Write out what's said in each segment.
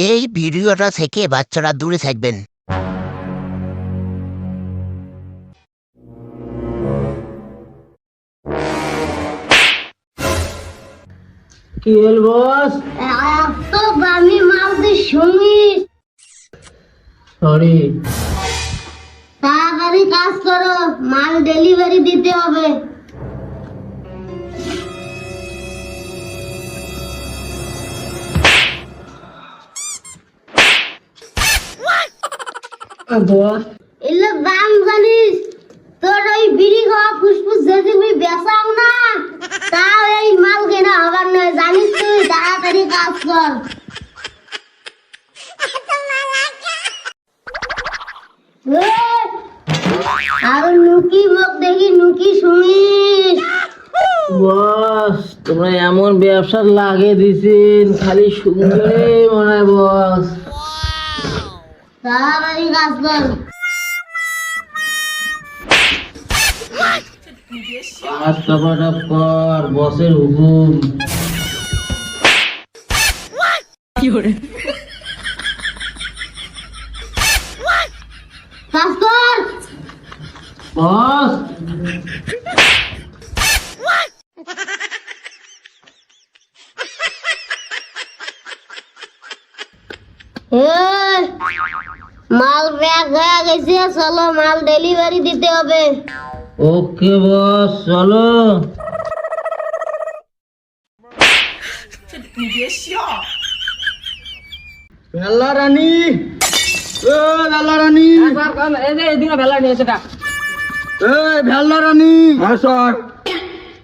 এই ভিডিওটা থেকে বাচ্চারা দূরে থাকবেন। কি হল বস? এত দামি মাল দিয়ে শুনিস? সরি। তাড়াতাড়ি কাজ করো, মাল ডেলিভারি দিতে হবে। বস এলে দাম জানিস? তোর ওই বিড়ি খাওয়া ফুসফুস যদি আমি বেচাম না, তাও এই মাল কেনা হবার নয়, জানিস তুই? তাড়াতাড়ি কাজ কর। আর নুকি মুখ দেখি, নুকি শুনিস? বস তোমরা এমন ব্যবসা লাগিয়ে দিছেন, খালি সুন্দরই মনে হয় বস। তাড়াতাড়ি কাজ কর। কাজ টপাটপ কর, বসের হুকুম। কাজ কর। বস মাল ব্যাগ হয়ে গেছে, চলো মাল ডেলিভারি দিতে হবে। ওকে বস, চলো। বেলা রানী, ও বেলা রানী, ভেলা রানী,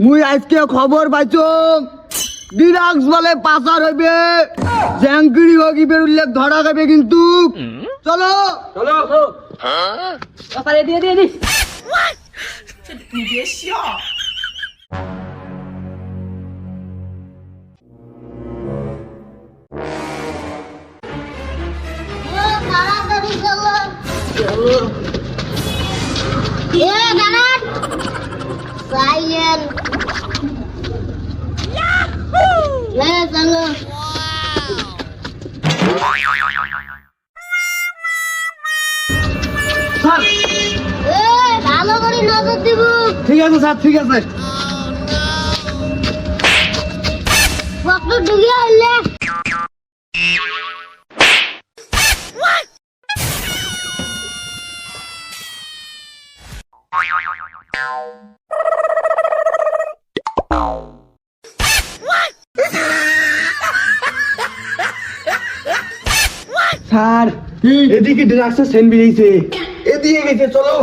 মুই আজকে খবর পাইছো ডিরাক্স বলে পাচার হইবে, জ্যাঙ্কিরি হগি বেরুলে ধরা খাবে কিন্তু। চলো চলো দিয়ে দিয়ে দি। তাড়াতাড়ি চলো। দাঁড়ান, সাইলেন্ট। চলো। ভালো করে নজর দিব। ঠিক আছে স্যার, ঠিক আছে। কত ঢুকিয়ে হইলে স্যার এদিকে ডিরাক্সের সেন বেরিয়েছে, এদিকে গেছে। চলো,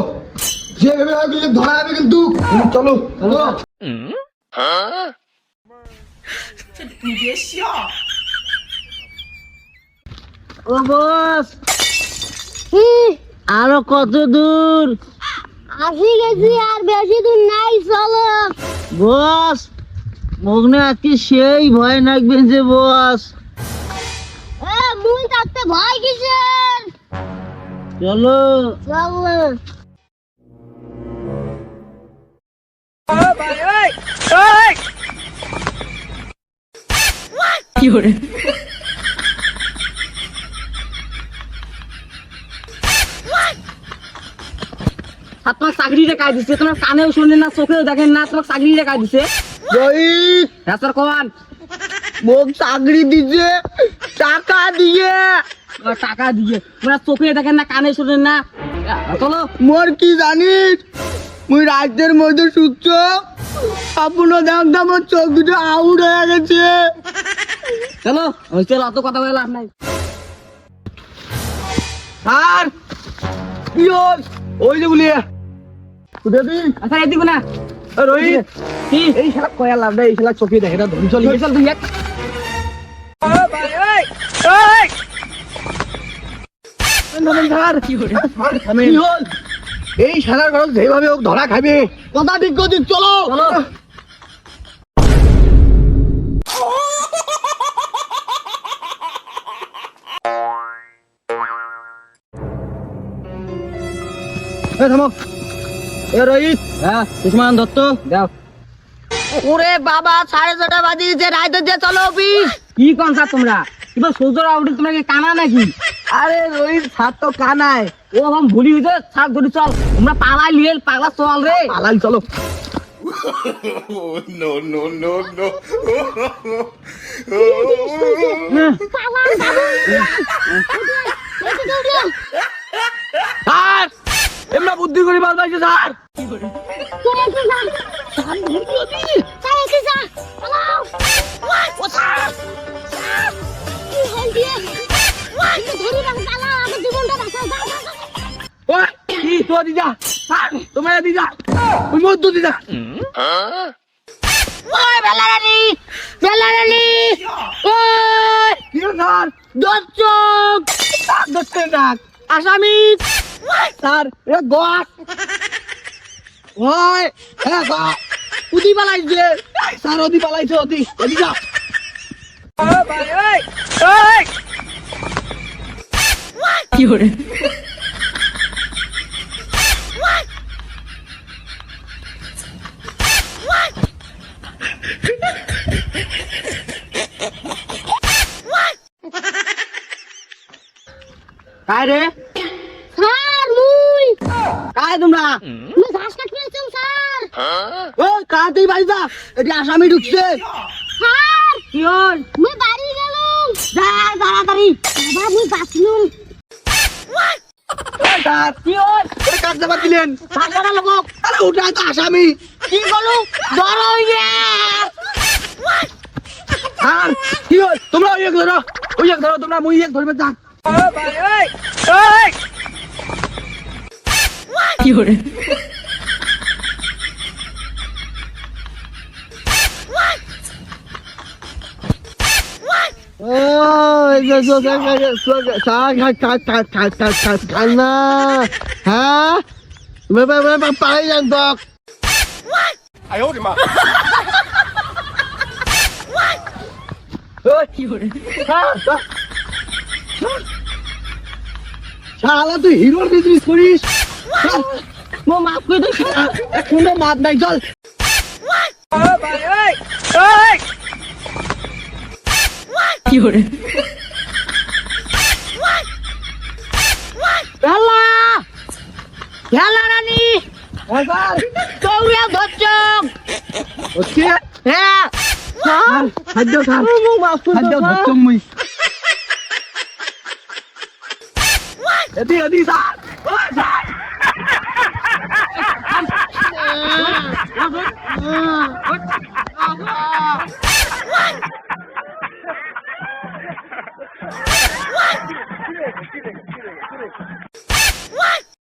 যেভাবে হবে ধরা হবে কিন্তু। চলো চলো। ও বস, আরো কত দূর? আসি গেছি, আর বেশি দূর নাই, চলো। বস মগ্নে আজকে সেই ভয় লাগবেন যে বস। মুই থাকতে ভয় কিসের? চলো চলো। আপনার চাকরি রেখা দিছে, তোমার কানেও শোনেন না, চোখেও দেখেন না, তোমার চাকরি রেখা দিছে। হ্যাঁ স্যার, কমান মোক চাকরি দিছে টাকা দিয়ে। টাকা দিয়ে তোমরা চোখে দেখেন না, কানে শোনেন না। চলো। মোর কি জানিস, মুই রাজ্যের মধ্যে সুচ্ছ স্বপ্ন দেখতাম, মোর চোখ দুটো আউট হয়ে গেছে। চলো চলো, অত কথা বলে লাভ নাই। আর কি হল? ওই যে বলি আচ্ছা এদিক না রোহিত, কি এই শালা কয়া লাভ নাই, এই শালা চোখে দেখে না, ধরি চলি চল তুই এক। এই শালার ঘর যেভাবে হোক ধরা খাবে, কথা ঠিক করছিস। চলো চলো। থামো। রোহিত, হ্যাঁ উসমান দত্ত যাও। ওরে বাবা, 6:30 বাজে, রাত দিয়ে চলো অফিস। কি কোন স্যার তোমরা? এবার সোজা আউটে তোমাকে কানা নাকি? আরে রোহিত স্যার তো কানায়, ও এখন ভুলি হয়েছে। স্যার ধরে চল, আমরা পালাই নিয়ে পাগলা চল রে, পালাই চলো। No, no, no, no. Sir এমনা বুদ্ধি করে বাল পাইছে স্যার। ওই কি তো দিদা স্যার, তোমার দিদা ওই মধ্য দিদা। ওই বেলারানি বেলারানি ওই কি স্যার? দর্শক স্যার ধরতে ডাক আসামি স্যার, এ গস ওই হ্যাঁ স্যার উদি পালাইছে স্যার, ওদি পালাইছে, ওদি ওদি যা। কি করে কায় রে? স্যার মুই কায় তোমরা? মুই ঘাস কাটতে যাচ্ছি স্যার। ও কাতেই বাড়ি যা, এটি আসামি ঢুকছে। স্যার কি হল? মুই বাড়ি গেলুম। যা তাড়াতাড়ি। বাবা মুই বাঁচলুম। স্যার কি হল? ওরে কাট যাবার দিলেন সারা লোক। আরে ওটা তো আসামি। কি বলো? ধরো ইয়ে। আর কি হল? তোমরা ওই এক ধরো, ওই এক ধরো, তোমরা মুই এক ধরবে যা। কি করে পাই যান তো। 哎呦我的妈！ শালা তুই হিরোর বিজনেস করিস? মো মাফ করে দে, এখনো মাপ নাই, চল। কি করে বেলা বেলা রানী দৌড়ে ধরছম হচ্ছে। হ্যাঁ খাদ্য খান, খাদ্য ধরছম মুই। এদি এদি স্যার, ও স্যার